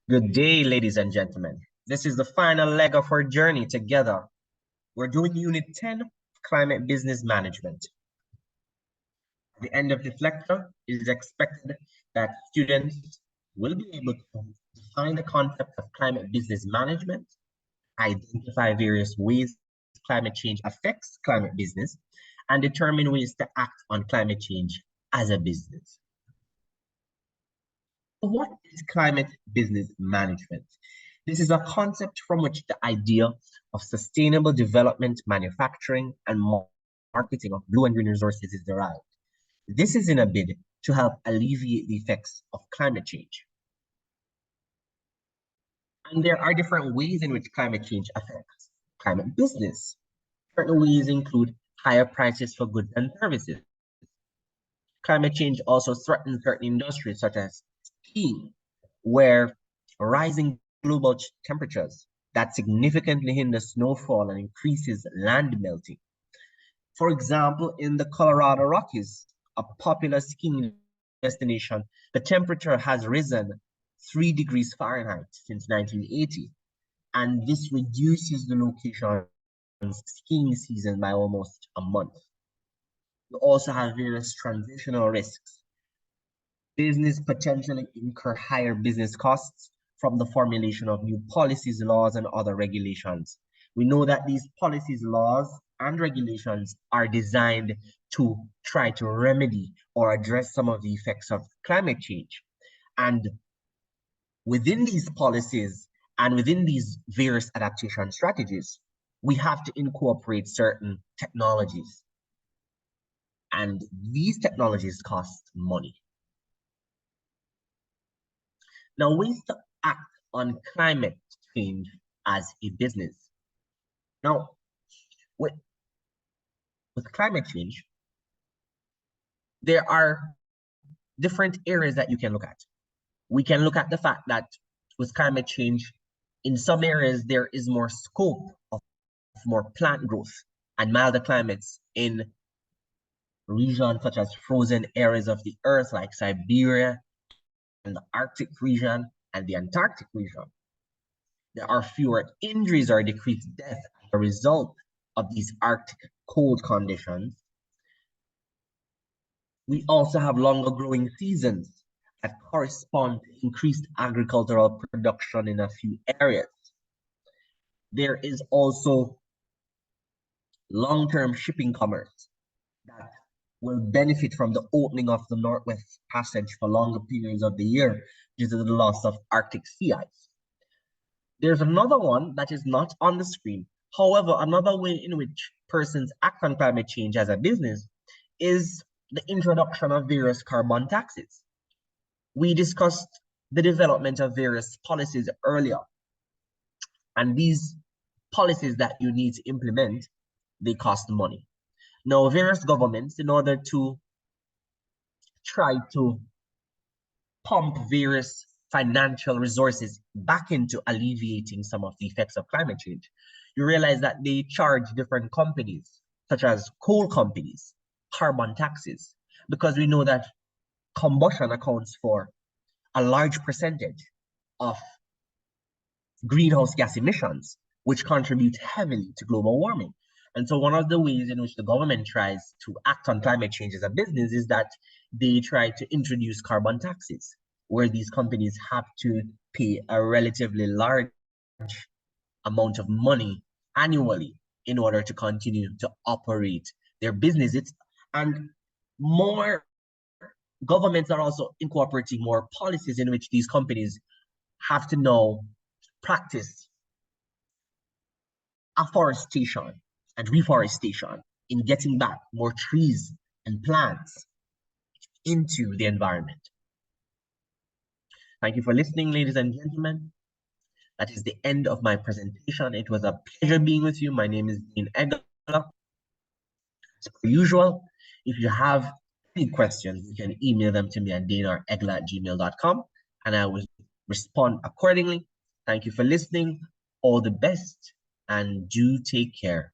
Good day, ladies and gentlemen. This is the final leg of our journey together. We're doing Unit 10, Climate Business Management. At the end of this lecture, it is expected that students will be able to define the concept of climate business management, identify various ways climate change affects climate business, and determine ways to act on climate change as a business. What is climate business management? This is a concept from which the idea of sustainable development, manufacturing, and marketing of blue and green resources is derived. This is in a bid to help alleviate the effects of climate change. And there are different ways in which climate change affects climate business. Certain ways include higher prices for goods and services. Climate change also threatens certain industries such as skiing, where rising global temperatures that significantly hinder snowfall and increases land melting. For example, in the Colorado Rockies, a popular skiing destination, the temperature has risen 3 degrees Fahrenheit since 1980, and this reduces the location's skiing season by almost a month. You also have various transitional risks. Business potentially incur higher business costs from the formulation of new policies, laws, and other regulations. We know that these policies, laws, and regulations are designed to try to remedy or address some of the effects of climate change. And within these policies and within these various adaptation strategies, we have to incorporate certain technologies. And these technologies cost money. Now, ways to act on climate change as a business. Now, with climate change, there are different areas that you can look at. We can look at the fact that with climate change, in some areas, there is more scope of more plant growth and milder climates in regions such as frozen areas of the earth like Siberia and the Arctic region and the Antarctic region. There are fewer injuries or decreased death as a result of these Arctic cold conditions. We also have longer growing seasons that correspond to increased agricultural production in a few areas. There is also long-term shipping commerce that will benefit from the opening of the Northwest Passage for longer periods of the year due to the loss of Arctic sea ice. There's another one that is not on the screen. However, another way in which persons act on climate change as a business is the introduction of various carbon taxes. We discussed the development of various policies earlier, and these policies that you need to implement, they cost money. Now, various governments, in order to try to pump various financial resources back into alleviating some of the effects of climate change, you realize that they charge different companies, such as coal companies, carbon taxes, because we know that combustion accounts for a large percentage of greenhouse gas emissions, which contribute heavily to global warming. And so one of the ways in which the government tries to act on climate change as a business is that they try to introduce carbon taxes, where these companies have to pay a relatively large amount of money annually in order to continue to operate their businesses. And more governments are also incorporating more policies in which these companies have to now practice afforestation and reforestation in getting back more trees and plants into the environment. Thank you for listening, ladies and gentlemen. That is the end of my presentation. It was a pleasure being with you. My name is Dean Egler. As per usual, if you have any questions, you can email them to me at deanregler@gmail.com, and I will respond accordingly. Thank you for listening. All the best, and do take care.